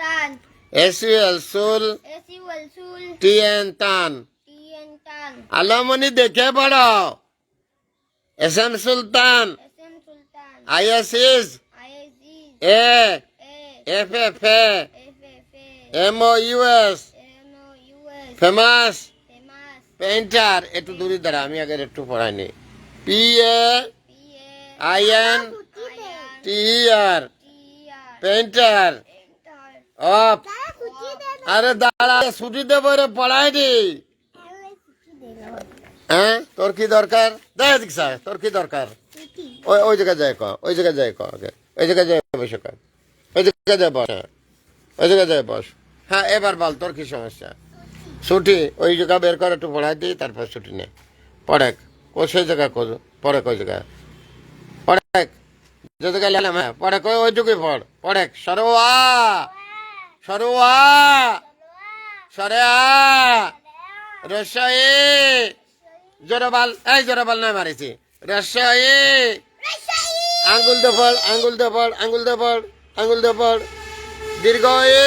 sultan. এসইউএল সুল, SUL sul. T N তান। TN tan. আলমনি দেখে পড়ো। S M Sultan, SM sultan. I S is, ISE. A A. F F A, FFA. M O U S, MOUS. Famous Famous. Painter. একটু দূরে দাঁড়া, আমি আগে একটু পড়াইনি। P A PA. I N Iron. T R, TR. Painter Enter. Of. আরে দাঁড়া, ছুটি দেবো রে, পড়াইনি। হ্যাঁ, তোর কি দরকার? দেখ দীক্ষা, তোর কি দরকার? ওই ওই জায়গায় যাই ক, ওই জায়গায় যাই ক, আগে ওই জায়গায় যাই বসে কর, ওই জায়গায় যাই বস, হ্যাঁ ওই জায়গায় যাই বস। হ্যাঁ এবার বল, তোর কি সমস্যা? ছুটি ওই জায়গা বের করে একটু পড়াই দিই, তারপর ছুটি নে। পড়েক ও সেই জায়গায় কর, পড়েক ওই জায়গায়, পড়েক যে জায়গায় লেলাম, হ্যাঁ পড়েক ওই যুগে পড়, পড়েক সরোয়া, সরোয়া, সরে আ রসয়ে, জোরবাল, এই জোরবাল না মারিছি, রসয়ে, আঙ্গুল দে পড়, আঙ্গুল দে পড়, আঙ্গুল দে পড়, আঙ্গুল দে পড়, দীর্ঘ এ,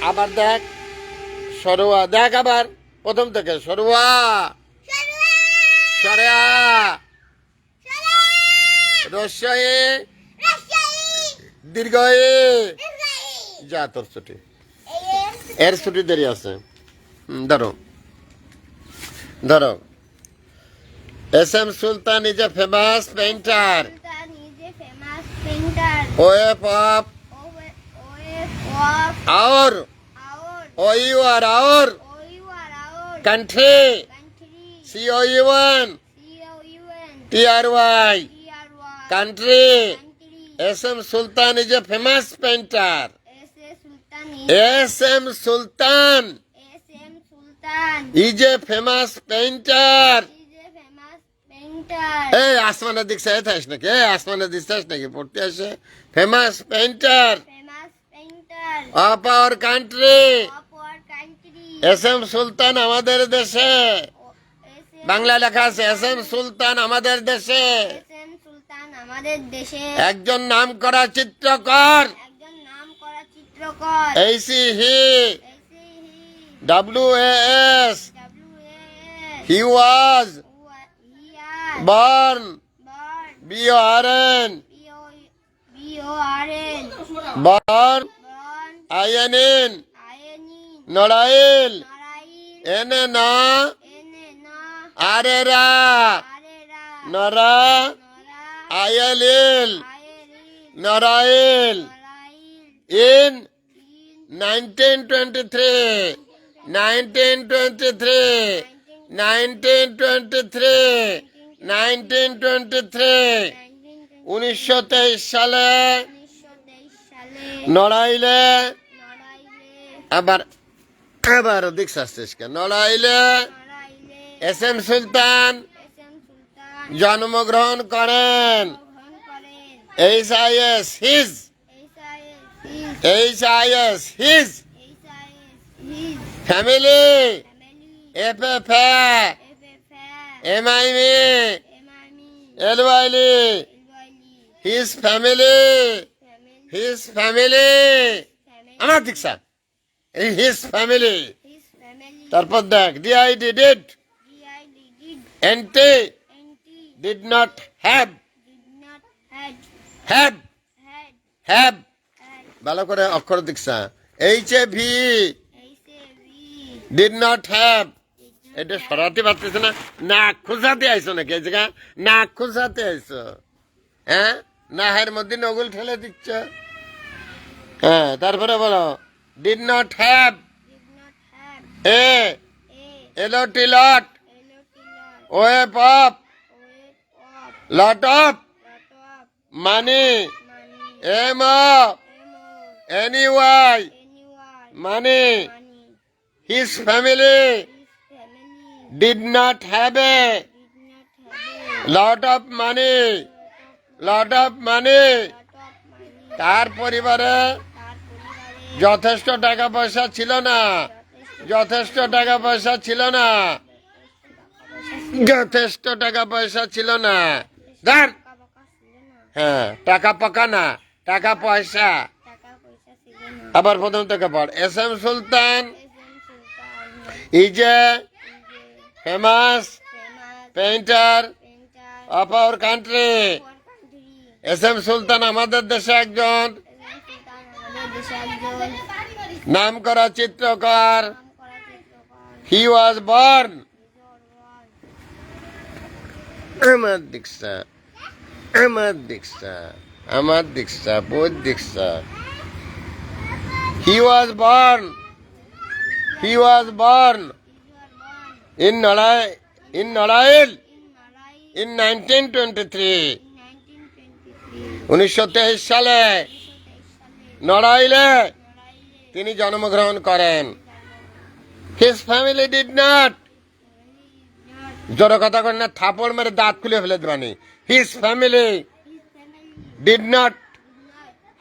আবার দেখ সরোয়া, দেখ আবার প্রথম থেকে সরোয়া, সরেয়া, রসয়ে, দীর্ঘ এ। যা তোর ছুটি, এর ছুটি দেরি আছে। ধরো ধরো, S M Sultan is a famous painter. Sultan is a famous painter. ওয়েফ of Of our, our. O U R our You are our country, country. C O U N COUN. T R Y, TRY. Country. Country. S M Sultan is a famous painter. SM Sultan S M Sultan SM Sultan is a famous painter. is a famous painter. এই আসমানের দিক চাই থাইস নাকি? এই আসমানের দিক চাইস নাকি পড়তে আসে? Famous painter Famous painter of our country. of our country. S M Sultan আমাদের দেশে, SM বাংলা লেখা আছে এসএম সুলতান আমাদের দেশে SM Sultan আমাদের দেশে একজন নাম করা চিত্রকর। একজন নাম করা চিত্রকর। এইসি হি SE W S, WAS. He was He are born born বিওআরএন, BORN. Born Born INN, INE. Narail Narail. এনে না Ene na. আরেরা, Arera. নরা Nora. আইএলএল, Aeril. Narail. Narail. In In 1923, 1923, 1923, 1923, 1923 সালে 1923 সালে নড়াইলে, নড়াইলে আবার আবার দিক শাস্তিস কেন, নড়াইলে নড়াইলে এসএম সুলতান SM Sultan জন্মগ্রহণ করেন। গ্রহণ করেন। H I S his, HIS H I S his his family, family. F F A, FFA. M I mi, MIME. L Y li, Elwali. His family, Family. His family, Family. আমার দীক্ষা, এই হিজ ফ্যামিলি। His family. তারপর দেখ D I did DID did. N T NT did not have, did not had. Have Had. Have, Had. ভালো করে অক্ষর দীক্ষা। H A V HAV. Did not have, এটা সরাতে পারতেছে না, নাক খুঁজাতে আইসো নাকি এই জায়গা? নাক খুঁজাতে আইসো, হ্যাঁ নাহের মধ্যে নগুল ঠেলে দিচ্ছ। হ্যাঁ তারপরে বলো did not have, Did not have. A A. L O T lot, Lot. ওয়েপ of, Of. Lot of Lot of. Money, Money. M of MO. Any Y Anyone. Money. Money. His family His family. Did not have a Did not have a lot of money, lot of money. lot of money. তার পরিবারে তার পরিবারে যথেষ্ট টাকা পয়সা ছিল না, যথেষ্ট টাকা পয়সা ছিল না, যথেষ্ট টাকা পয়সা ছিল না। ধর টাকা ছিল না। হ্যাঁ টাকা পাকা না, টাকা পয়সা, টাকা আবার প্রথম থেকে পড়। S M Sultan S M Sultan is a famous painter painter of our country. For country. S M Sultan আমাদের দেশে একজন এস এম সুলতান আমাদের দেশে একজন নাম করা চিত্রকর। নাম করা চিত্রকর। হি ওয়াজ বর্ন। জর্বান আমার দীক্ষা, আমার দীক্ষা, আমার দীক্ষা, বোধ দীক্ষা। He was born, he was born জর্বান in Narail, in Narail in Narail in 1923। 1923 1923 সালে 1923 সালে নড়াইলে নড়াইলে তিনি জন্মগ্রহণ করেন। হিজ ফ্যামিলি ডিড নট, জোরে কথা করেন না, থাপড় মেরে দাঁত খুলে ফেলে দেবানি। His family his family did not did not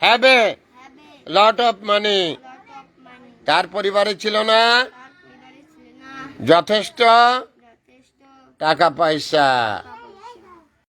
have a have a lot of money. lot of money তার পরিবারে ছিল না তার পরিবারে ছিল না যথেষ্ট যথেষ্ট টাকা পয়সা। টাকা